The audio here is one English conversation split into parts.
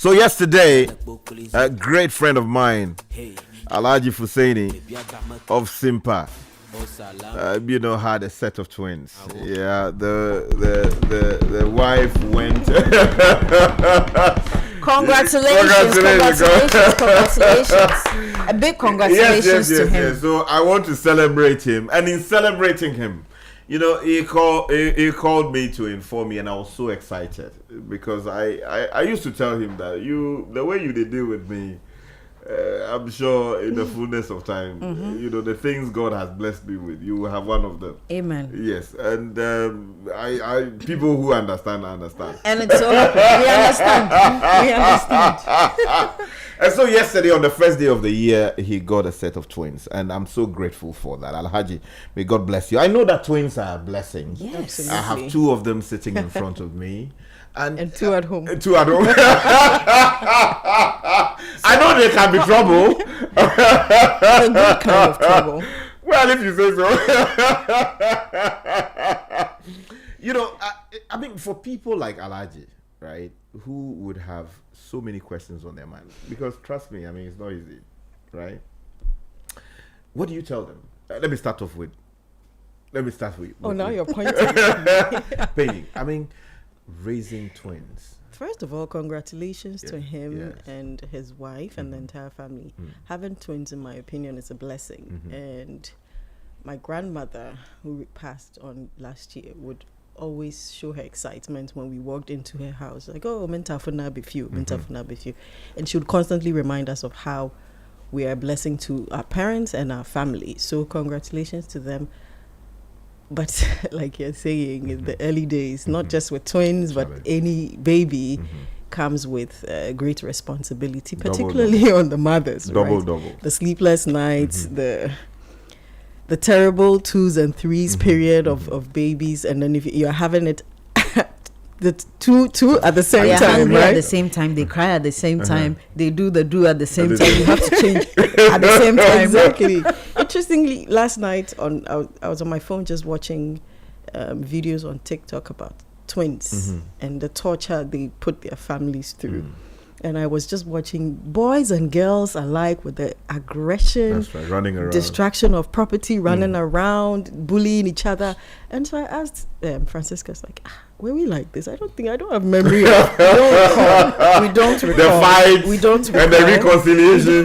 So yesterday, a great friend of mine, Alhaji Fusaini of Simpa, had a set of twins. Yeah, the wife went. Congratulations. A big congratulations to him. Yes. So I want to celebrate him, and in celebrating him, he called me to inform me, and I was so excited because I used to tell him that the way you deal with me, I'm sure in the fullness of time, the things God has blessed me with, you will have one of them. Amen. Yes, and I people who understand. And it's all we understand. And so yesterday, on the first day of the year, he got a set of twins, and I'm so grateful for that. Alhaji, may God bless you. I know that twins are a blessing. Yes, absolutely. I have two of them sitting in front of me. And two at home. Two at home. I know they can be trouble. A good kind of trouble. Well, if you say so. I mean, for people like Alhaji, right, who would have so many questions on their mind, because trust me, I mean, it's not easy, right? What do you tell them? Let me start with. Oh, now you're pointing. Penny, I mean, raising twins. First of all, congratulations to him and his wife and the entire family. Having twins, in my opinion, is a blessing. And my grandmother, who passed on last year, would always show her excitement when we walked into her house. Like, oh, mentafuna be few. And she would constantly remind us of how we are a blessing to our parents and our family. So congratulations to them. But like you're saying, in the early days, not just with twins, but any baby comes with great responsibility, particularly on the mothers. Double. The sleepless nights, the terrible 2s and 3s period of babies, and then if you're having it the two at the same time, right? At the same time, they cry at the same time, they do at the same time. You have to change at the same time. Exactly. Interestingly, last night I was on my phone just watching videos on TikTok about twins and the torture they put their families through. And I was just watching boys and girls alike with the aggression, that's right, running around, destruction of property, running around, bullying each other. And so I asked Francisca, like, were we like this? I don't have memory of. We don't recall. The fights, we don't recall. And the reconciliation.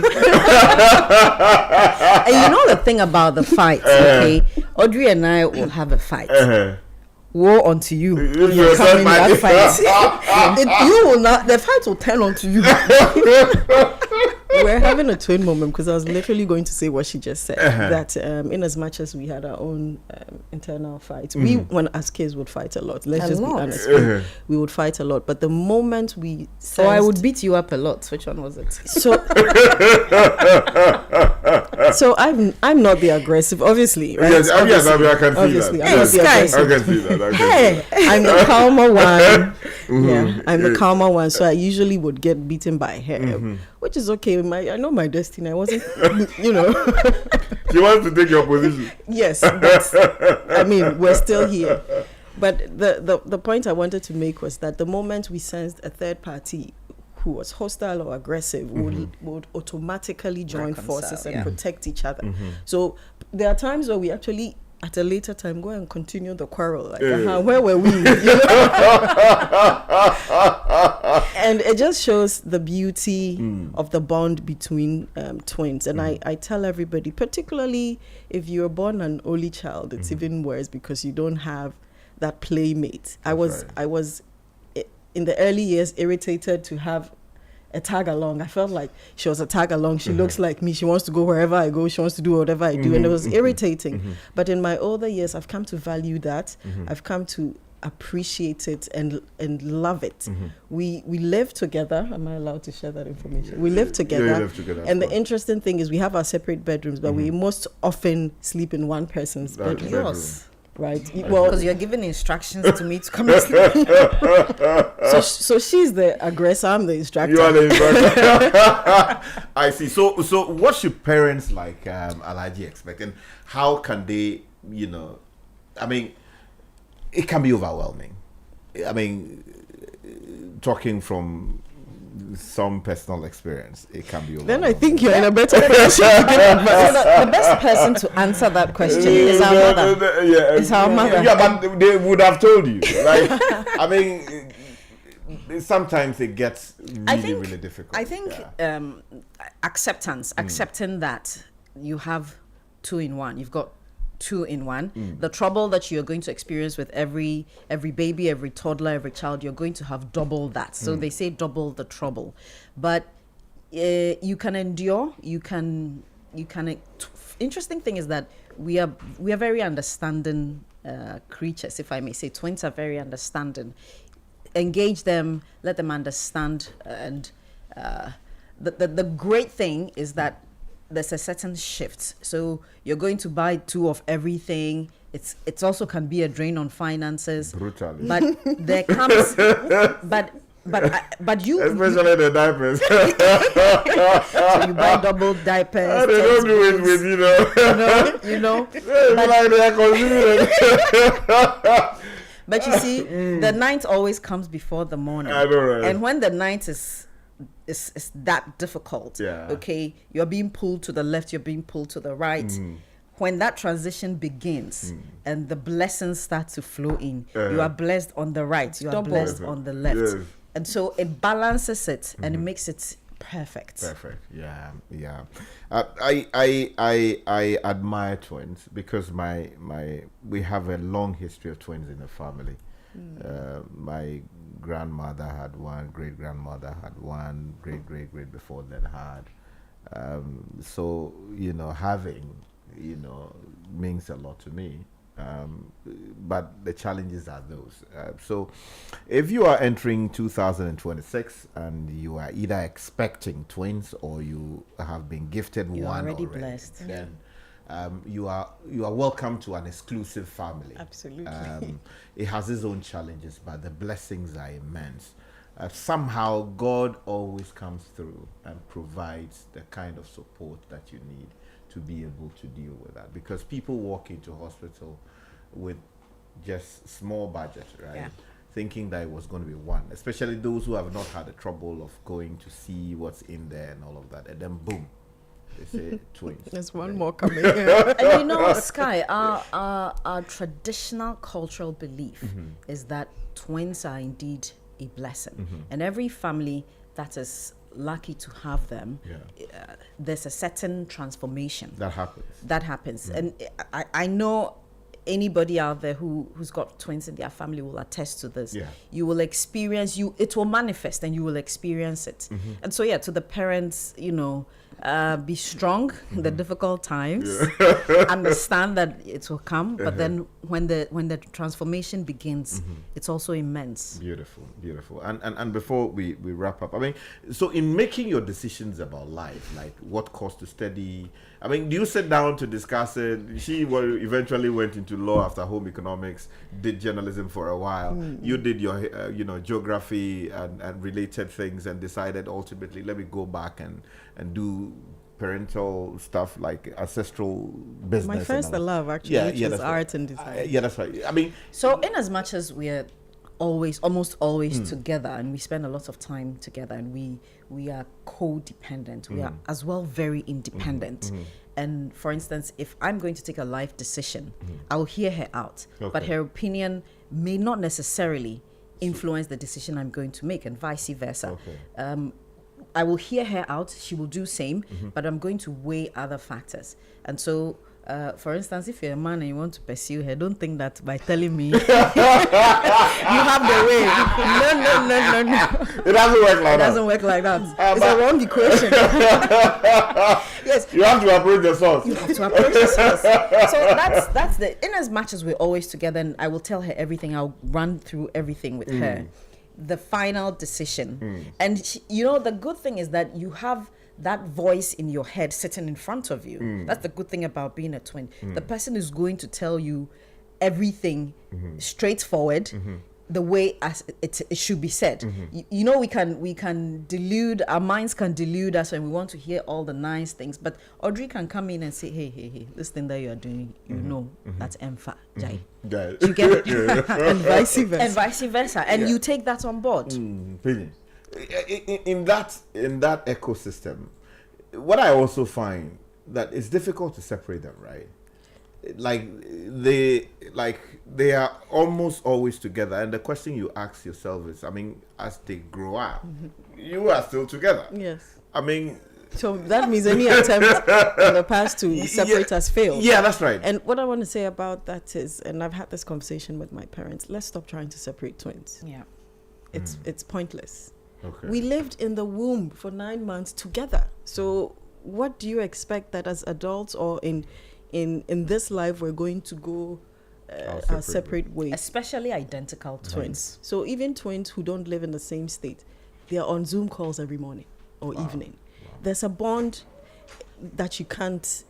And the thing about the fights, okay? Audrey and I will have a fight. Woe unto you. You're coming in that fight. You will not. The fight will turn onto you. We're having a twin moment because I was literally going to say what she just said. That in as much as we had our own internal fights, we, when as kids, would fight a lot. Let's just be honest. We would fight a lot. But the moment we sensed, I would beat you up a lot. Which one was it? So I'm not the aggressive, obviously. Right? Yes, I can see that. I'm not the aggressive. I can see that. I'm the calmer one. Yeah, I'm the calmer one. So I usually would get beaten by her, which is okay. I know my destiny. I wasn't, She wants to take your position. Yes, but I mean, we're still here. But the point I wanted to make was that the moment we sensed a third party who was hostile or aggressive would automatically join forces and protect each other. So there are times where we actually, at a later time, go and continue the quarrel. Like, where were we? And it just shows the beauty of the bond between twins. And I tell everybody, particularly if you're born an only child, it's even worse because you don't have that playmate. I was in the early years irritated to have a tag along. I felt like she was a tag along. She looks like me. She wants to go wherever I go. She wants to do whatever I do. And it was irritating. But in my older years, I've come to value that. I've come to appreciate it and love it. We live together. Am I allowed to share that information? We live together. Yeah, live together, and the interesting thing is we have our separate bedrooms, but we most often sleep in one person's bedroom. Yours. Right. Well, because you're giving instructions to me to come and sleep. So she's the aggressor. I'm the instructor. You are the instructor. I see. So what should parents like Alhaji expect, and how can they? I mean, it can be overwhelming. I mean, talking from some personal experience, it can be. Then I think you're in a better position to give advice. The best person to answer that question is our mother. It's our mother. Yeah, but they would have told you. Like, I mean, sometimes it gets really difficult. I think accepting that you have two in one. You've got two in one. The trouble that you're going to experience with every baby, every toddler, every child, you're going to have double that. So they say double the trouble, but you can endure. You can. Interesting thing is that we are very understanding creatures, if I may say. Twins are very understanding. Engage them, let them understand, and the great thing is that there's a certain shift. So you're going to buy two of everything. It's also can be a drain on finances. Brutally. But there comes, but you, especially the diapers. so you buy double diapers. They don't do it with you know. It's like they are consuming. But you see, the night always comes before the morning. I know, right? And when the night is that difficult, okay, you're being pulled to the left, you're being pulled to the right. When that transition begins and the blessings start to flow in, you are blessed on the right, you are blessed on the left. Yes. And so it balances it and it makes it perfect. Yeah. I admire twins because we have a long history of twins in the family. My grandmother had one, great grandmother had one, great before then had. So having means a lot to me. But the challenges are those. So if you are entering 2026 and you are either expecting twins or you have been gifted one already, blessed, then you are welcome to an exclusive family. Absolutely. It has its own challenges, but the blessings are immense. Somehow God always comes through and provides the kind of support that you need to be able to deal with that, because people walk into hospital with just small budget, right? Thinking that it was going to be one, especially those who have not had the trouble of going to see what's in there and all of that, and then boom, they say twins. There's one more coming. And Sky, our traditional cultural belief is that twins are indeed a blessing, and every family that is lucky to have them, there's a certain transformation that happens. And I know anybody out there who's got twins in their family will attest to this. You will experience, it will manifest and you will experience it. And so to the parents, be strong in the difficult times. Understand that it will come, but then when the transformation begins, it's also immense. Beautiful. And before we wrap up, I mean, so in making your decisions about life, like what course to study, I mean, do you sit down to discuss it? She eventually went into law after home economics, did journalism for a while. You did your geography and related things, and decided ultimately, let me go back and do parental stuff like ancestral business. My first love actually, which was art and design. That's right. I mean, so in as much as we're almost always together, and we spend a lot of time together, and we are codependent. We are as well very independent. And for instance, if I'm going to take a life decision, I will hear her out, but her opinion may not necessarily influence the decision I'm going to make, and vice versa. I will hear her out, she will do same, but I'm going to weigh other factors. And so, for instance, if you're a man and you want to pursue her, don't think that by telling me you have the way. No. It doesn't work like that. It doesn't work like that. It's a wrong equation. Yes. You have to approach the source. You have to approach the source. So that's in as much as we're always together, and I will tell her everything, I'll run through everything with her. The final decision. And the good thing is that you have that voice in your head sitting in front of you. That's the good thing about being a twin. The person is going to tell you everything straightforward, the way as it should be said. We can delude, our minds can delude us when we want to hear all the nice things, but Audrey can come in and say, hey, this thing that you are doing, that's empha, Jai. You get it? And vice versa. And you take that on board. in that ecosystem, what I also find that it's difficult to separate them, right? They are almost always together, and the question you ask yourself is, I mean, as they grow up, you are still together. Yes. I mean, so that means any attempt in the past to separate us failed. Yeah, that's right. And what I want to say about that is, and I've had this conversation with my parents, let's stop trying to separate twins. Yeah. It's pointless. Okay. We lived in the womb for 9 months together. So what do you expect that as adults or in this life we're going to go our separate ways? Especially identical twins. So even twins who don't live in the same state, they are on Zoom calls every morning or evening. Wow. There's a bond that you can't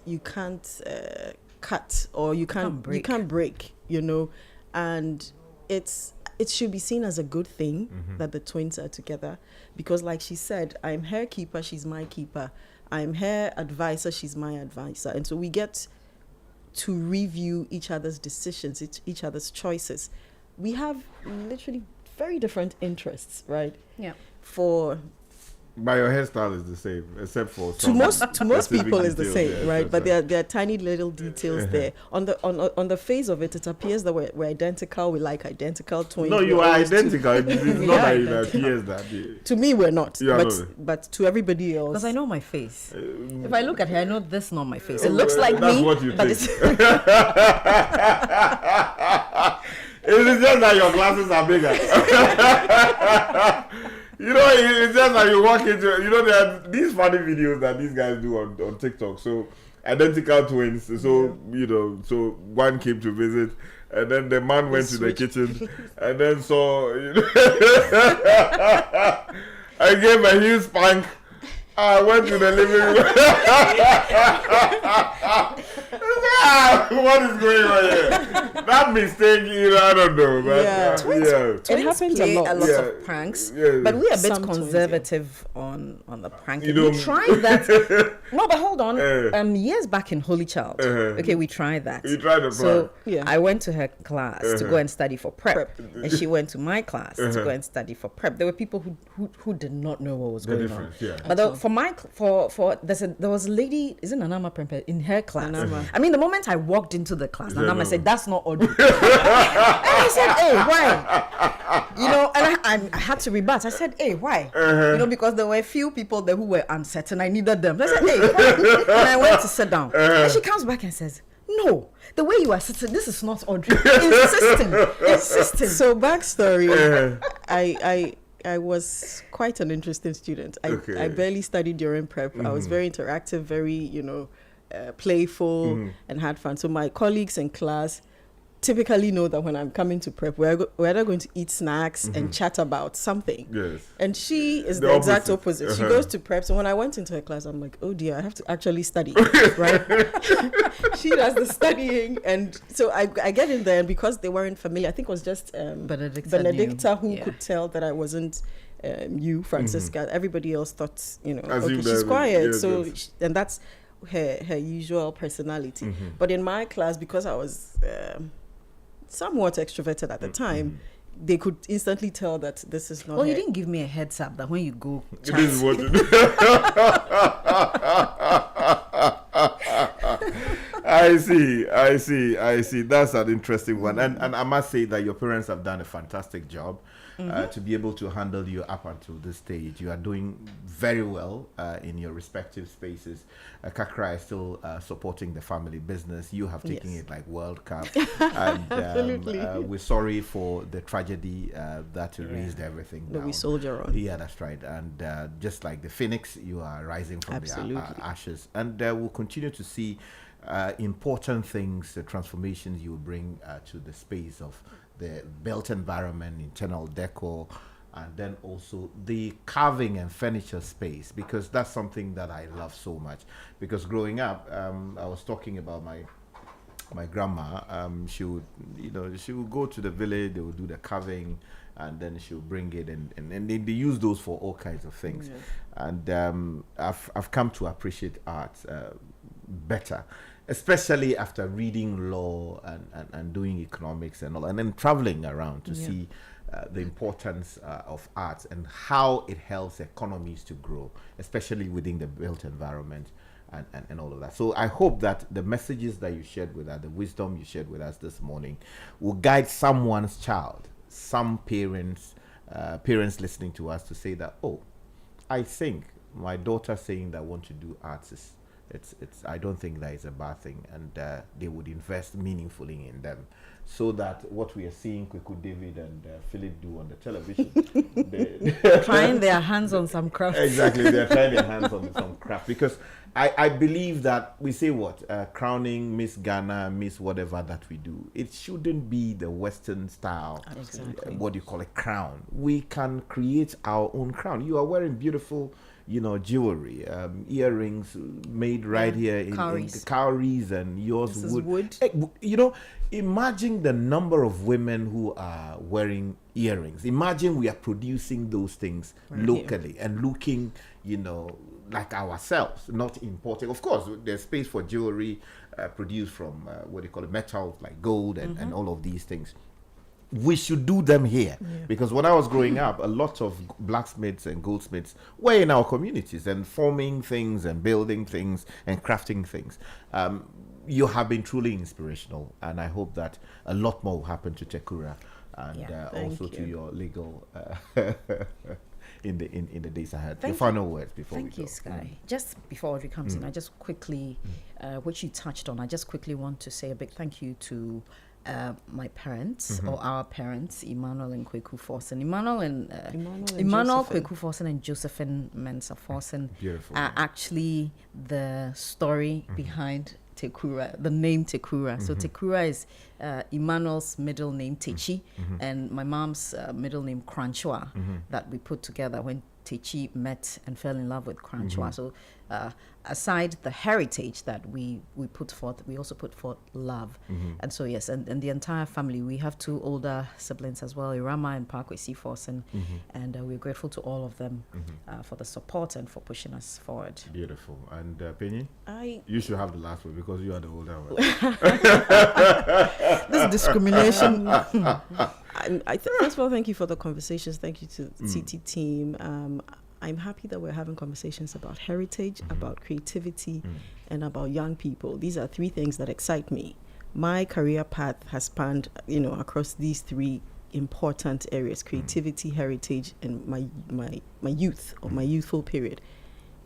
cut or you can't break, you know, and it should be seen as a good thing that the twins are together, because like she said, I'm her keeper, she's my keeper. I'm her advisor, she's my advisor. And so we get to review each other's decisions, each other's choices. We have literally very different interests, right? Yeah. But your hairstyle is the same, except for to most people is the same, yeah, right? But there are tiny little details there. On the face of it, it appears that we're identical. We like identical twins. No, you are identical. It's not that it appears that. To me, we're not. Yeah, but to everybody else, because I know my face. If I look at her, I know this is not my face. It looks like that's me. What you but think. It's just that your glasses are bigger. You know, it's just like you walk into, you know, there are these funny videos that these guys do on TikTok. So, identical twins. So, you know, so one came to visit, and then the man went to the kitchen, and then saw, you know, I gave a huge spank. I went to the living room. What is going on here? That mistake, you know, I don't know. But, Twins it happens a lot. Of pranks, but we're a bit conservative on the pranking. We tried that. No, but hold on. Years back in Holy Child, okay, we tried that. You tried the prank. So I went to her class to go and study for prep, and she went to my class to go and study for prep. There were people who did not know what was going on. Yeah. But there was a lady, isn't Nanama Prempe, in her class. Nanama. I mean, the moment I walked into the class, Nanama said, "That's not Audrey." And I said, "Hey, why?" You know, and I had to rebut. I said, "Hey, why?" You know, because there were a few people there who were uncertain. I needed them. I said, "Hey, why?" And I went to sit down. And she comes back and says, "No, the way you are sitting, this is not Audrey." Insisting. So backstory, I was quite an interesting student. I barely studied during prep. I was very interactive, very, you know, playful and had fun. So my colleagues in class typically know that when I'm coming to prep, we're either going to eat snacks and chat about something. Yes. And she is the exact opposite. She goes to prep. So when I went into her class, I'm like, oh dear, I have to actually study, right? She does the studying. And so I get in there, and because they weren't familiar, I think it was just Benedicta who could tell that I wasn't you, Francisca. Everybody else thought, you know, okay, she's quiet. And that's her usual personality. But in my class, because I was somewhat extroverted at the time, they could instantly tell that this is not. Well, you didn't give me a heads up that when you go, this is what to do. I see. That's an interesting one, and I must say that your parents have done a fantastic job. To be able to handle you up until this stage. You are doing very well in your respective spaces. Kakra is still supporting the family business. You have taken it like World Cup. And we're sorry for the tragedy that erased everything But down. we soldier on. Yeah, that's right. And just like the phoenix, you are rising from the ashes. And we'll continue to see important things, the transformations you will bring to the space of the built environment, internal decor, and then also the carving and furniture space, because that's something that I love so much. Because growing up, I was talking about my grandma. She would go to the village, they would do the carving, and then she would bring it, and they use those for all kinds of things. Yes. And I've come to appreciate art better, especially after reading law and doing economics and all, and then traveling around to see the importance of arts and how it helps economies to grow, especially within the built environment and all of that. So I hope that the messages that you shared with us, the wisdom you shared with us this morning, will guide someone's child, some parents listening to us, to say that, oh, I think my daughter saying that I want to do arts is, it's I don't think that is a bad thing, and they would invest meaningfully in them, so that what we are seeing Kweku David and Philip do on the television, they're trying their hands on some craft. Exactly, they're trying their hands on some craft, because I believe that we say crowning Miss Ghana, Miss whatever that we do, it shouldn't be the Western style. Exactly. What do you call a crown? We can create our own crown. You are wearing beautiful, jewelry, earrings made right here in cowries, and yours this wood. Is wood. Imagine the number of women who are wearing earrings. Imagine we are producing those things locally and looking, like ourselves, not importing. Of course, there's space for jewelry produced from metals like gold and all of these things. We should do them here, because when I was growing up, a lot of blacksmiths and goldsmiths were in our communities and forming things and building things and crafting things. You have been truly inspirational, and I hope that a lot more will happen to Tekura and also to your legal in the days ahead. Your final words before we go. Thank you, Sky. Just before Audrey comes in, I just quickly, which you touched on, I just quickly want to say a big thank you to my parents, or our parents, Emmanuel and Kweku Forson. Emmanuel Kweku Forson and Josephine Mensah Forson are actually the story behind Tekura, the name Tekura. So Tekura is Emmanuel's middle name, Techi, and my mom's middle name, Kranchua, that we put together when Techi met and fell in love with Kranchua. So aside the heritage that we put forth, we also put forth love. And so yes, and the entire family, we have 2 older siblings as well, Irama and Parkway C. Forson, and we're grateful to all of them for the support and for pushing us forward. Beautiful. And Panyin, you should have the last word because you are the older one. This discrimination. First of all, thank you for the conversations. Thank you to the CT team. I'm happy that we're having conversations about heritage, about creativity, and about young people. These are 3 things that excite me. My career path has spanned, across these 3 important areas: creativity, heritage, and my youth, or my youthful period.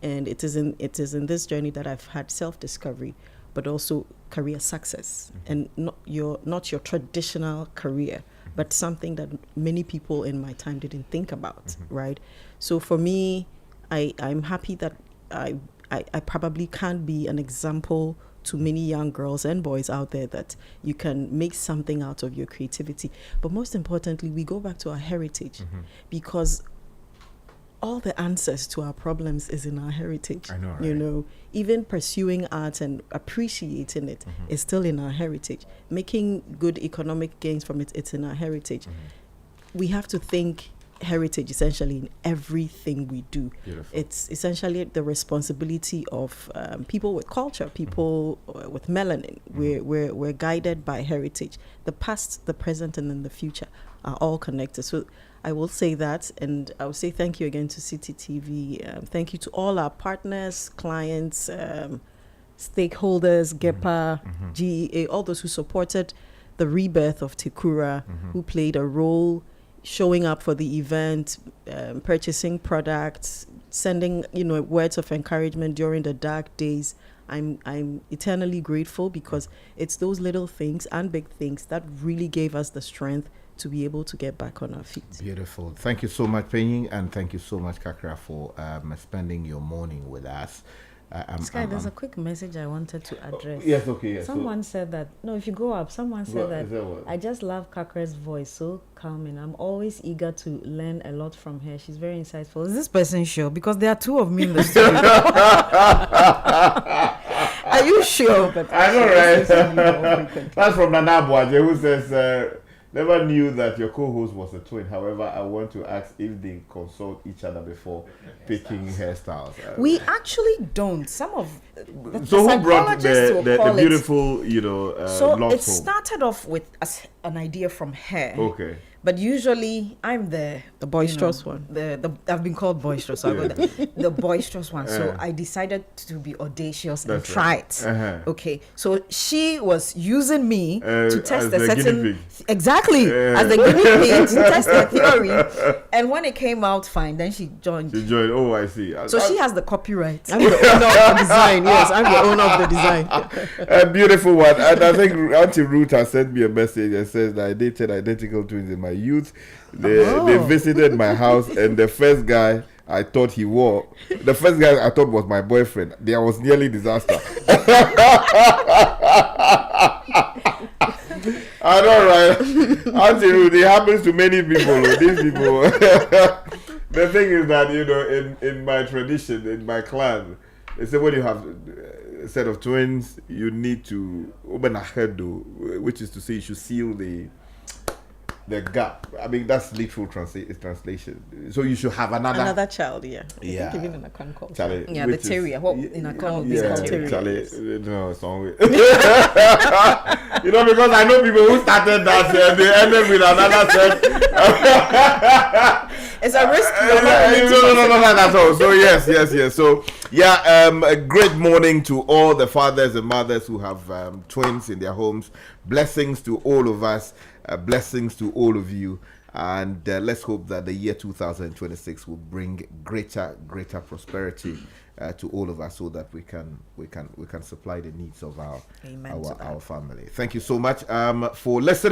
And it is in this journey that I've had self-discovery, but also career success, and not your traditional career, but something that many people in my time didn't think about, right? So for me, I'm happy that I probably can be an example to many young girls and boys out there that you can make something out of your creativity. But most importantly, we go back to our heritage, because all the answers to our problems is in our heritage. I know, right? Even pursuing art and appreciating it is still in our heritage. Making good economic gains from it, it's in our heritage. We have to think heritage essentially in everything we do. Beautiful. It's essentially the responsibility of people with culture, people with melanin. We're guided by heritage. The past, the present, and then the future are all connected. So I will say that, and I will say thank you again to CCTV. Thank you to all our partners, clients, stakeholders, GEPA, GEA, all those who supported the rebirth of Tekura, who played a role showing up for the event, purchasing products, sending words of encouragement during the dark days. I'm eternally grateful, because it's those little things and big things that really gave us the strength to be able to get back on our feet. Beautiful. Thank you so much, Panyin, and thank you so much, Kakra, for spending your morning with us. Sky, there's a quick message I wanted to address. Yes, okay. Yes. Someone said that, if you go up, someone said that I just love Kakra's voice, so calming. I'm always eager to learn a lot from her. She's very insightful. Is this person sure? Because there are 2 of me in the studio. Are you sure? But I know, right? That's from Nana Boaje, who says, never knew that your co-host was a twin. However, I want to ask if they consult each other before picking hairstyles. We actually don't. Some of the so who brought the beautiful, so blonde it started off with us an idea from her. Okay. But usually I'm the boisterous one. I've been called boisterous, so I go the boisterous one. So I decided to be audacious and try it. Okay. So she was using me to test a certain exactly as the guinea pig to test the theory. And when it came out fine, then she joined. Oh, I see. So she has the copyright. I'm the owner of the design. Yes, I'm the owner of the design. A beautiful one. And I think Auntie Ruth has sent me a message and says that I dated identical twins in my youth. They visited my house, and the first guy I thought was my boyfriend. There was nearly disaster. I know, right? Auntie Ruth, it happens to many people. These people. The thing is that, you know, in my tradition, in my clan, they say when you have a set of twins, you need to open a head, which is to say you should seal the gap. I mean, that's literal translation. So you should have another child, yeah. Yeah. I think even in a clan called the terrier. What in a clan would be called terrier? No, it's not. You know, because I know people who started that they ended with another set. It's a risk. No, that's all. So yes. So a great morning to all the fathers and mothers who have twins in their homes. Blessings to all of us. Blessings to all of you, and let's hope that the year 2026 will bring greater prosperity to all of us, so that we can supply the needs of our family. Thank you so much for listening.